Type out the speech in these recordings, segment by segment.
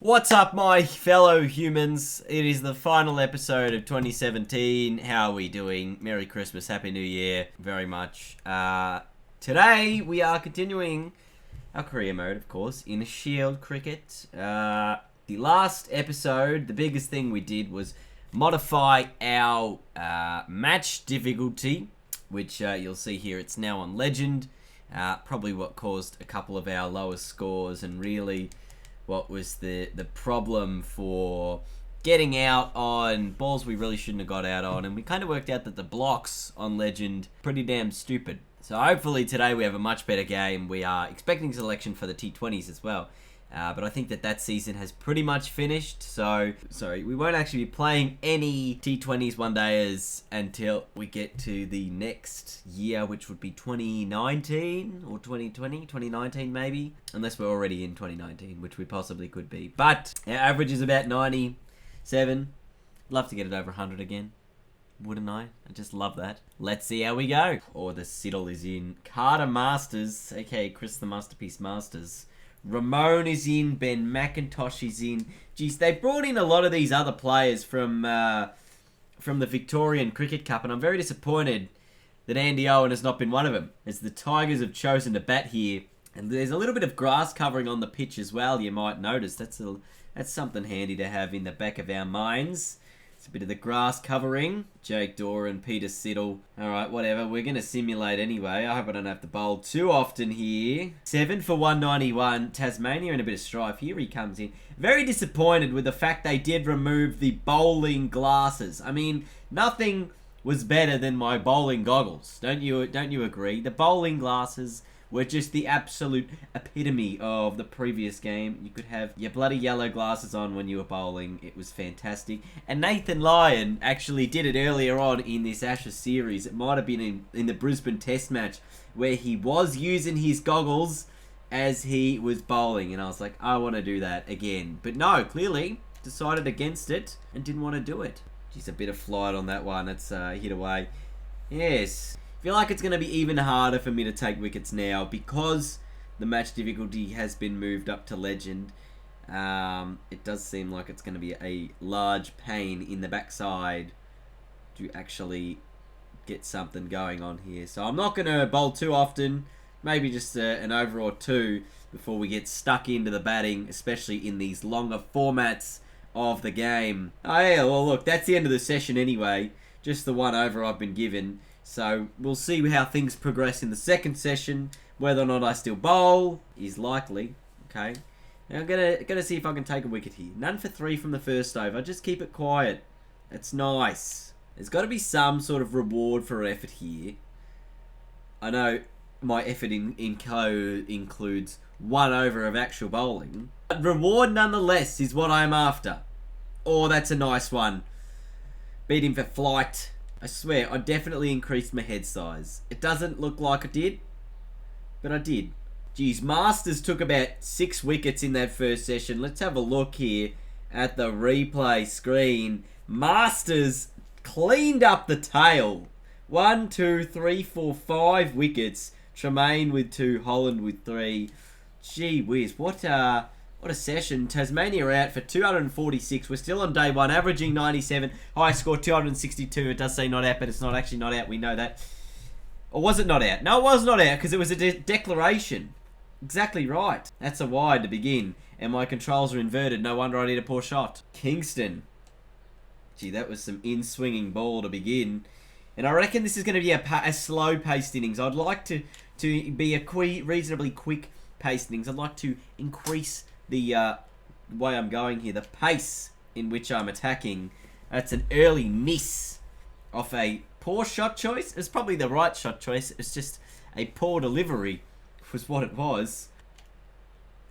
What's up, my fellow humans? It is the final episode of 2017. How are we doing? Merry Christmas, Happy New Year, very much. Today, we are continuing our career mode, of course, in Shield Cricket. The last episode, the biggest thing we did was modify our match difficulty, which you'll see here, it's now on Legend. Probably what caused a couple of our lowest scores and really what was the problem for getting out on balls we really shouldn't have got out on. And we kind of worked out that the blocks on Legend pretty damn stupid. So hopefully today we have a much better game. We are expecting selection for the T20s as well. But I think that season has pretty much finished. So, sorry, we won't actually be playing any T20s one-dayers until we get to the next year, which would be 2019 or 2020, 2019 maybe. Unless we're already in 2019, which we possibly could be. But our average is about 97. Love to get it over 100 again. Wouldn't I? I just love that. Let's see how we go. Oh, the Siddle is in. Carter Masters, aka Chris the Masterpiece Masters. Ramon is in, Ben McIntosh is in. Geez, they brought in a lot of these other players from the Victorian Cricket Cup, and I'm very disappointed that Andy Owen has not been one of them, as the Tigers have chosen to bat here. And there's a little bit of grass covering on the pitch as well, you might notice. That's something handy to have in the back of our minds. It's a bit of the grass covering. Jake Doran, Peter Siddle. Alright, whatever. We're going to simulate anyway. I hope I don't have to bowl too often here. 7 for 191. Tasmania in a bit of strife. Here he comes in. Very disappointed with the fact they did remove the bowling glasses. I mean, nothing was better than my bowling goggles. Don't you agree? The bowling glasses were just the absolute epitome of the previous game. You could have your bloody yellow glasses on when you were bowling. It was fantastic. And Nathan Lyon actually did it earlier on in this Ashes series. It might have been in the Brisbane Test match where he was using his goggles as he was bowling. And I was like, I want to do that again. But no, clearly decided against it and didn't want to do it. Just a bit of flight on that one. It's hit away. Yes. I feel like it's going to be even harder for me to take wickets now because the match difficulty has been moved up to Legend. It does seem like it's going to be a large pain in the backside to actually get something going on here. So I'm not going to bowl too often, maybe just an over or two before we get stuck into the batting, especially in these longer formats of the game. Oh yeah, well look, that's the end of the session anyway. Just the one over I've been given. So we'll see how things progress in the second session. Whether or not I still bowl is likely. Okay. Now I'm gonna see if I can take a wicket here. None for 3 from the first over. Just keep it quiet. It's nice. There's got to be some sort of reward for effort here. I know my effort in code includes 1 over of actual bowling. But reward nonetheless is what I'm after. Oh, that's a nice one. Beat him for flight. I swear, I definitely increased my head size. It doesn't look like I did, but I did. Geez, Masters took about 6 wickets in that first session. Let's have a look here at the replay screen. Masters cleaned up the tail. 1, 2, 3, 4, 5 wickets. Tremaine with 2, Holland with 3. Gee whiz, what a session. Tasmania are out for 246. We're still on day 1, averaging 97. High score 262. It does say not out, but it's not actually not out. We know that. Or was it not out? No, it was not out because it was a declaration. Exactly right. That's a wide to begin. And my controls are inverted. No wonder I need a poor shot. Kingston. Gee, that was some in-swinging ball to begin. And I reckon this is going to be a slow-paced innings. I'd like to be a reasonably quick-paced innings. I'd like to increase the way I'm going here, the pace in which I'm attacking. That's an early miss off a poor shot choice. It's probably the right shot choice. It's just a poor delivery was what it was.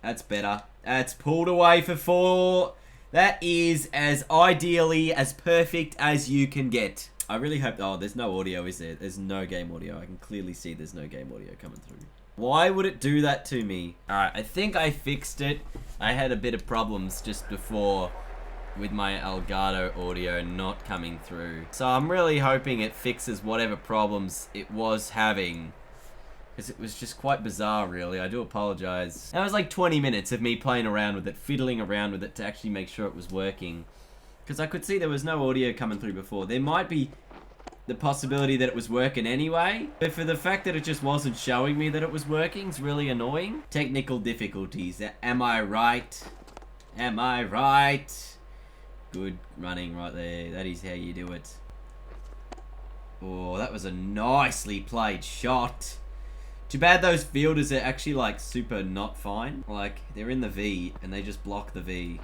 That's better. That's pulled away for 4. That is as ideally as perfect as you can get. I really hope... Oh, there's no audio, is there? There's no game audio. I can clearly see there's no game audio coming through. Why would it do that to me? Alright, I think I fixed it. I had a bit of problems just before with my Elgato audio not coming through. So I'm really hoping it fixes whatever problems it was having. because it was just quite bizarre, really. I do apologize. That was like 20 minutes of me playing around with it, fiddling around with it to actually make sure it was working. Because I could see there was no audio coming through before. There might be the possibility that it was working anyway, but for the fact that it just wasn't showing me that it was working is really annoying. Technical difficulties. Am I right? Am I right? Good running right there. That is how you do it. Oh, that was a nicely played shot. Too bad those fielders are actually like super not fine. Like they're in the V and they just block the V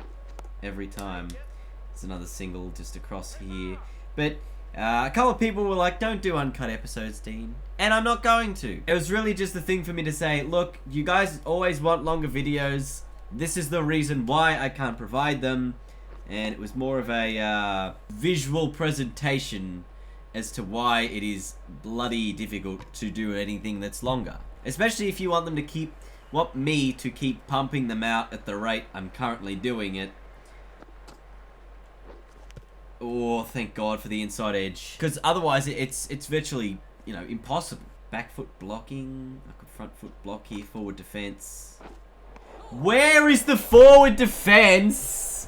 every time. It's another single just across here. But a couple of people were like, don't do uncut episodes, Dean. And I'm not going to. It was really just the thing for me to say, look, you guys always want longer videos. This is the reason why I can't provide them. And it was more of a visual presentation as to why it is bloody difficult to do anything that's longer. Especially if you want them to want me to keep pumping them out at the rate I'm currently doing it. Oh, thank God for the inside edge. Because otherwise, it's virtually, you know, impossible. Back foot blocking. I could front foot block here. Forward defense. Where is the forward defense?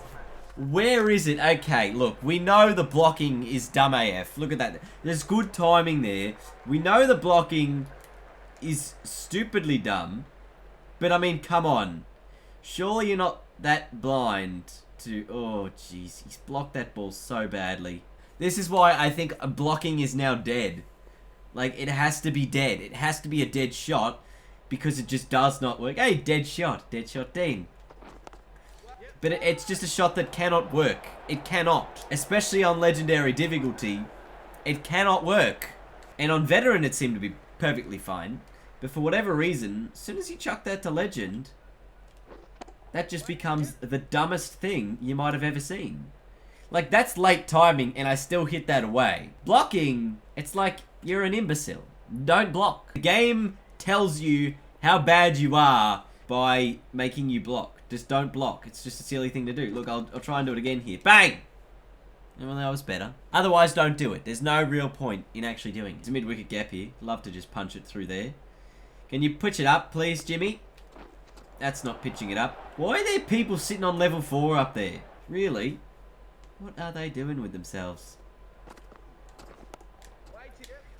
Where is it? Okay, look. We know the blocking is dumb AF. Look at that. There's good timing there. We know the blocking is stupidly dumb. But, I mean, come on. Surely you're not that blind to... Oh, jeez. He's blocked that ball so badly. This is why I think blocking is now dead. Like, it has to be dead. It has to be a dead shot because it just does not work. Hey, dead shot. Dead shot, Dean. But it's just a shot that cannot work. It cannot. Especially on legendary difficulty. It cannot work. And on veteran, it seemed to be perfectly fine. But for whatever reason, as soon as you chuck that to legend, that just becomes the dumbest thing you might have ever seen. Like, that's late timing, and I still hit that away. Blocking, it's like you're an imbecile. Don't block. The game tells you how bad you are by making you block. Just don't block. It's just a silly thing to do. Look, I'll try and do it again here. Bang! Well, that was better. Otherwise, don't do it. There's no real point in actually doing it. It's a mid-wicket gap here. Love to just punch it through there. Can you pitch it up, please, Jimmy? That's not pitching it up. Why are there people sitting on level 4 up there? Really? What are they doing with themselves?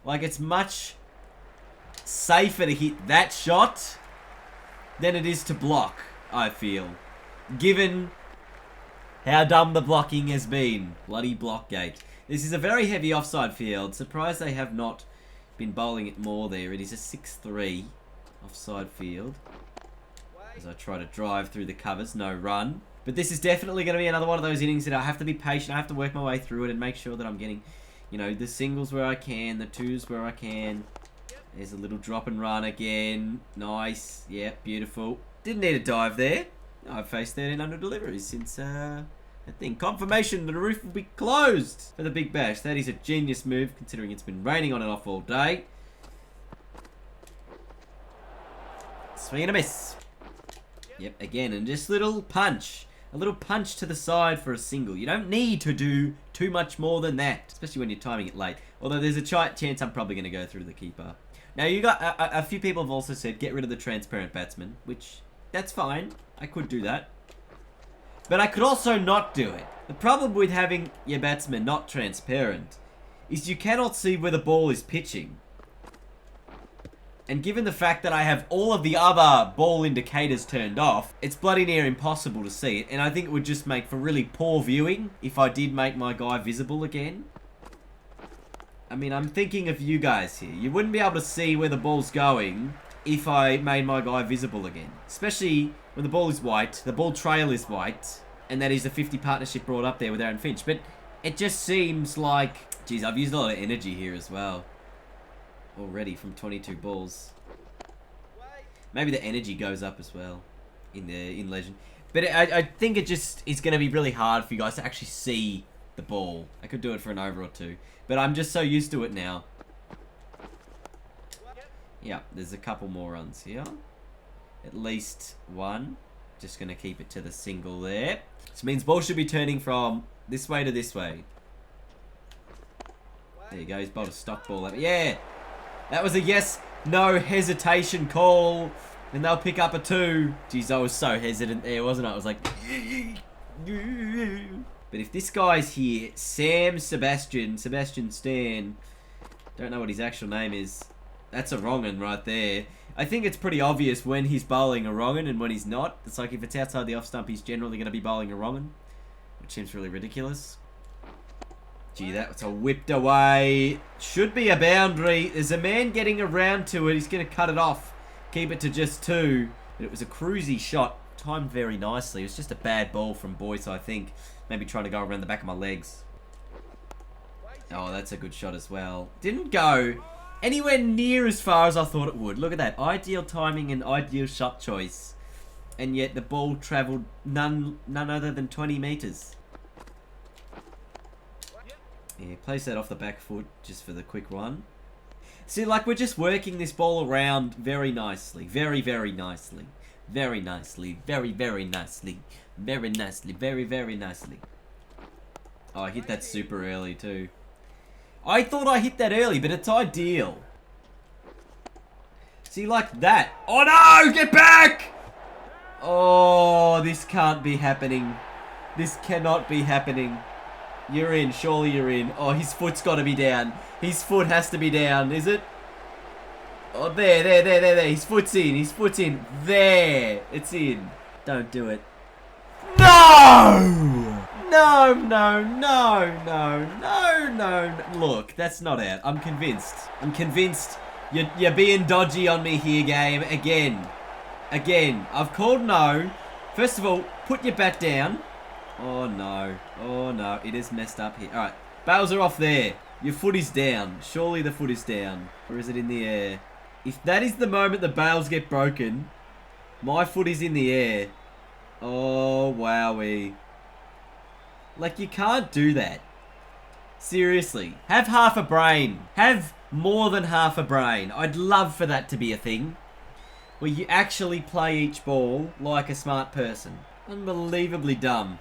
Like, it's much safer to hit that shot than it is to block, I feel. Given how dumb the blocking has been. Bloody block gate. This is a very heavy offside field. Surprised they have not been bowling it more there. It is a 6-3 offside field. As I try to drive through the covers, no run. But this is definitely going to be another one of those innings that I have to be patient. I have to work my way through it and make sure that I'm getting, you know, the singles where I can, the twos where I can. There's a little drop and run again. Nice. Yeah, beautiful. Didn't need a dive there. I've faced 1300 deliveries since, I think. Confirmation that the roof will be closed for the Big Bash. That is a genius move, considering it's been raining on and off all day. Swing and a miss. Yep, again, and just little punch. A little punch to the side for a single. You don't need to do too much more than that, especially when you're timing it late. Although there's a chance I'm probably going to go through the keeper. Now, you got a few people have also said get rid of the transparent batsman, which, that's fine. I could do that. But I could also not do it. The problem with having your batsman not transparent is you cannot see where the ball is pitching. And given the fact that I have all of the other ball indicators turned off, it's bloody near impossible to see it. And I think it would just make for really poor viewing if I did make my guy visible again. I mean, I'm thinking of you guys here. You wouldn't be able to see where the ball's going if I made my guy visible again. Especially when the ball is white, the ball trail is white, and that is a 50 partnership brought up there with Aaron Finch. But it just seems like... Geez, I've used a lot of energy here as well. Already from 22 balls. Maybe the energy goes up as well in Legend. But I think it just is going to be really hard for you guys to actually see the ball. I could do it for an over or two. But I'm just so used to it now. Yeah, there's a couple more runs here. At least one. Just going to keep it to the single there. Which means ball should be turning from this way to this way. There you go, he's bowled a stock ball. Yeah! That was a yes. no hesitation call, and they'll pick up a 2. Jeez, I was so hesitant there, wasn't I? I was like... But if this guy's here, Sebastian Stan, don't know what his actual name is. That's a wrong un right there. I think it's pretty obvious when he's bowling a wrong un and when he's not. It's like if it's outside the off stump, he's generally going to be bowling a wrong un, which seems really ridiculous. Gee, that's a whipped away. Should be a boundary. There's a man getting around to it. He's going to cut it off. Keep it to just 2. But it was a cruisy shot. Timed very nicely. It was just a bad ball from Boyce, I think. Maybe trying to go around the back of my legs. Oh, that's a good shot as well. Didn't go anywhere near as far as I thought it would. Look at that. Ideal timing and ideal shot choice. And yet the ball travelled none other than 20 metres. Yeah, place that off the back foot just for the quick one. See, like, we're just working this ball around very nicely. Very, very nicely. Very nicely. Very, very nicely. Very nicely. Very, very nicely. Oh, I hit that super early too. I thought I hit that early, but it's ideal. See, like that. Oh no! Get back! Oh, this can't be happening. This cannot be happening. You're in. Surely you're in. Oh, his foot's got to be down. His foot has to be down, is it? Oh, there. His foot's in. His foot's in. There. It's in. Don't do it. No! No. Look, that's not out. I'm convinced. You're being dodgy on me here, game. Again. I've called no. First of all, put your bat down. Oh no. It is messed up here. Alright. Bails are off there. Your foot is down. Surely the foot is down. Or is it in the air? If that is the moment the bails get broken, my foot is in the air. Oh, wowee. Like, you can't do that. Seriously. Have half a brain. Have more than half a brain. I'd love for that to be a thing. Where you actually play each ball like a smart person. Unbelievably dumb.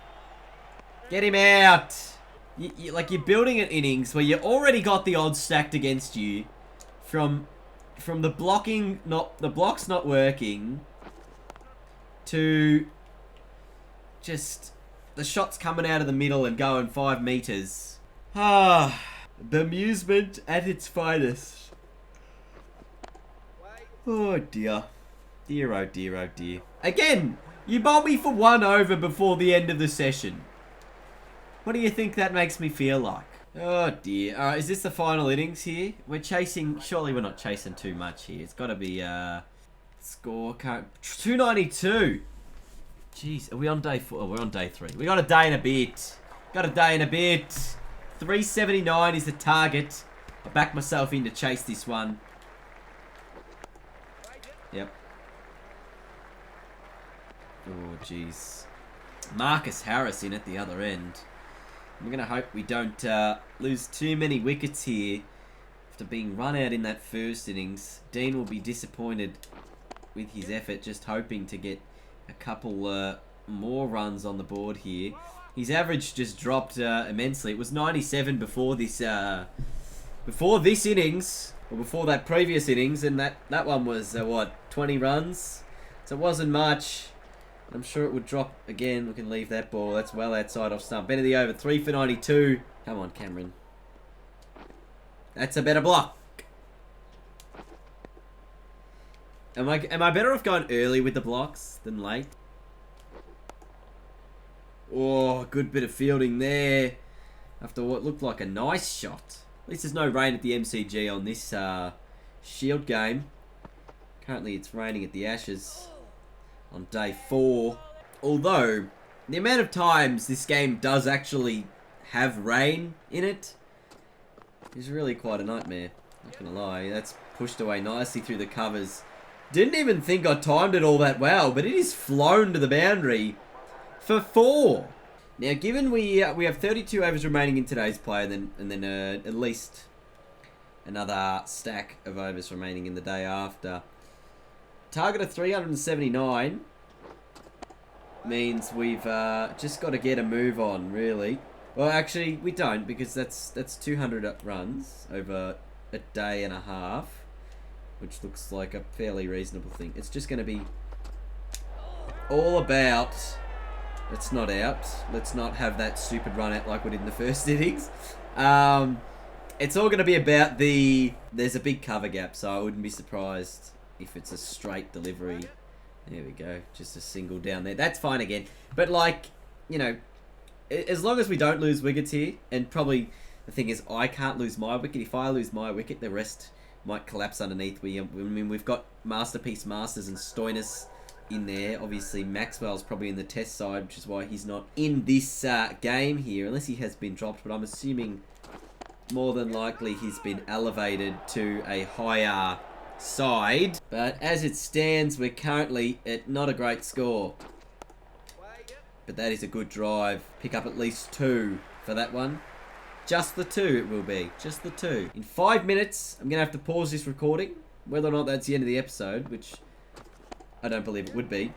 Get him out. Like, you're building an innings where you already got the odds stacked against you from the blocking, the blocks not working, to just the shots coming out of the middle and going 5 metres. Ah, bemusement at its finest. Oh dear. Oh dear. Again, you bowled me for 1 over before the end of the session. What do you think that makes me feel like? Oh dear. Alright, is this the final innings here? We're chasing... Surely we're not chasing too much here. It's got to be... Score... 292. Jeez, are we on day 4? Oh, we're on day 3. We got a day and a bit. 379 is the target. I backed myself in to chase this one. Yep. Oh, jeez. Marcus Harris in at the other end. I'm going to hope we don't lose too many wickets here after being run out in that first innings. Dean will be disappointed with his effort, just hoping to get a couple more runs on the board here. His average just dropped immensely. It was 97 before this innings, or before that previous innings, and that one was, what, 20 runs? So it wasn't much. I'm sure it would drop again. We can leave that ball. That's well outside off stump. End of the over. 3 for 92. Come on, Cameron. That's a better block. Am I better off going early with the blocks than late? Oh, good bit of fielding there. After what looked like a nice shot. At least there's no rain at the MCG on this Shield game. Currently it's raining at the Ashes on day 4. Although, the amount of times this game does actually have rain in it is really quite a nightmare. Not gonna lie, that's pushed away nicely through the covers. Didn't even think I timed it all that well, but it is flown to the boundary for 4. Now, given we have 32 overs remaining in today's play, and then at least another stack of overs remaining in the day after. Target of 379 means we've just got to get a move on, really. Well, actually, we don't, because that's 200 runs over a day and a half. which looks like a fairly reasonable thing. It's just going to be all about... It's not out. Let's not have that stupid run out like we did in the first innings. It's all going to be about the... There's a big cover gap, so I wouldn't be surprised if it's a straight delivery. There we go. Just a single down there. That's fine again. But, like, you know, as long as we don't lose wickets here, and probably the thing is I can't lose my wicket. If I lose my wicket, the rest might collapse underneath. I mean, we've got Masterpiece Masters and Stoinis in there. Obviously, Maxwell's probably in the test side, which is why he's not in this game here, unless he has been dropped. But I'm assuming more than likely he's been elevated to a higher side. But as it stands, we're currently at not a great score. But that is a good drive. Pick up at least 2 for that one. Just the 2 it will be. Just the 2. In 5 minutes, I'm going to have to pause this recording. Whether or not that's the end of the episode, which I don't believe it would be.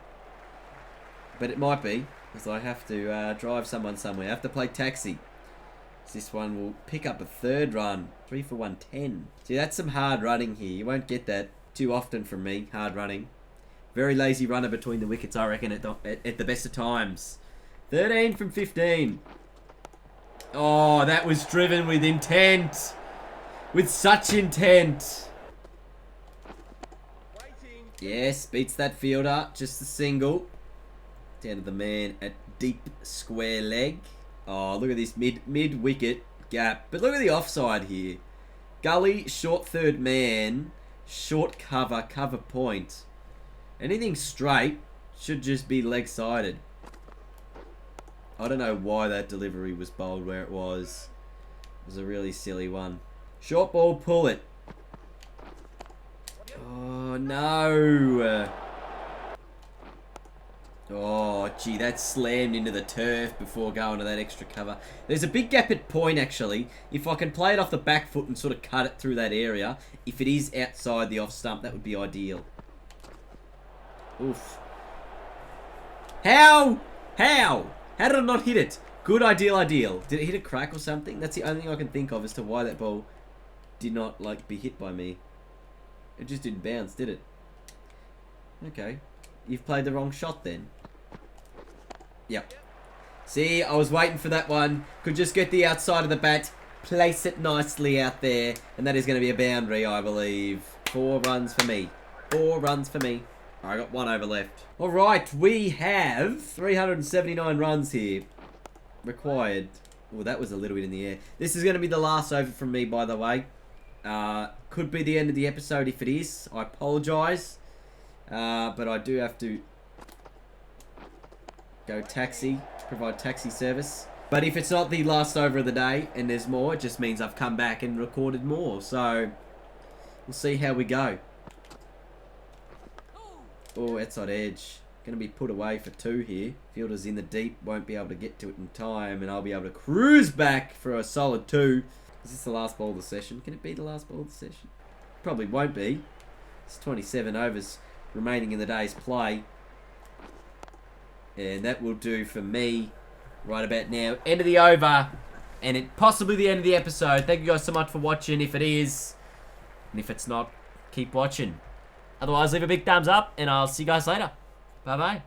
But it might be, because I have to drive someone somewhere. I have to play taxi. So this one will pick up a 3rd run. 3 for 110. See, that's some hard running here. You won't get that too often from me, hard running. Very lazy runner between the wickets, I reckon, at the best of times. 13 from 15. Oh, that was driven with intent. With such intent. Yes, beats that fielder. Just a single. Down to the man at deep square leg. Oh, look at this mid-wicket gap. But look at the offside here. Gully, short 3rd man, short cover point. Anything straight should just be leg-sided. I don't know why that delivery was bowled where it was. It was a really silly one. Short ball, pull it. Oh, no. Oh, gee, that slammed into the turf before going to that extra cover. There's a big gap at point, actually. If I can play it off the back foot and sort of cut it through that area, if it is outside the off stump, that would be ideal. Oof. How? How did I not hit it? Good, ideal. Did it hit a crack or something? That's the only thing I can think of as to why that ball did not, like, be hit by me. It just didn't bounce, did it? Okay. You've played the wrong shot then. Yep. See, I was waiting for that one. Could just get the outside of the bat, place it nicely out there, and that is going to be a boundary, I believe. 4 runs for me. 4 runs for me. I got 1 over left. Alright, we have 379 runs here. Required. Well, that was a little bit in the air. This is going to be the last over from me, by the way. Could be the end of the episode if it is. I apologise. But I do have to go taxi, provide taxi service. But if it's not the last over of the day and there's more, it just means I've come back and recorded more. So, we'll see how we go. Oh, outside edge. Going to be put away for 2 here. Fielder's in the deep, won't be able to get to it in time, and I'll be able to cruise back for a solid 2. Is this the last ball of the session? Can it be the last ball of the session? Probably won't be. It's 27 overs remaining in the day's play. And that will do for me right about now. End of the over. And it possibly the end of the episode. Thank you guys so much for watching if it is. And if it's not, keep watching. Otherwise, leave a big thumbs up and I'll see you guys later. Bye-bye.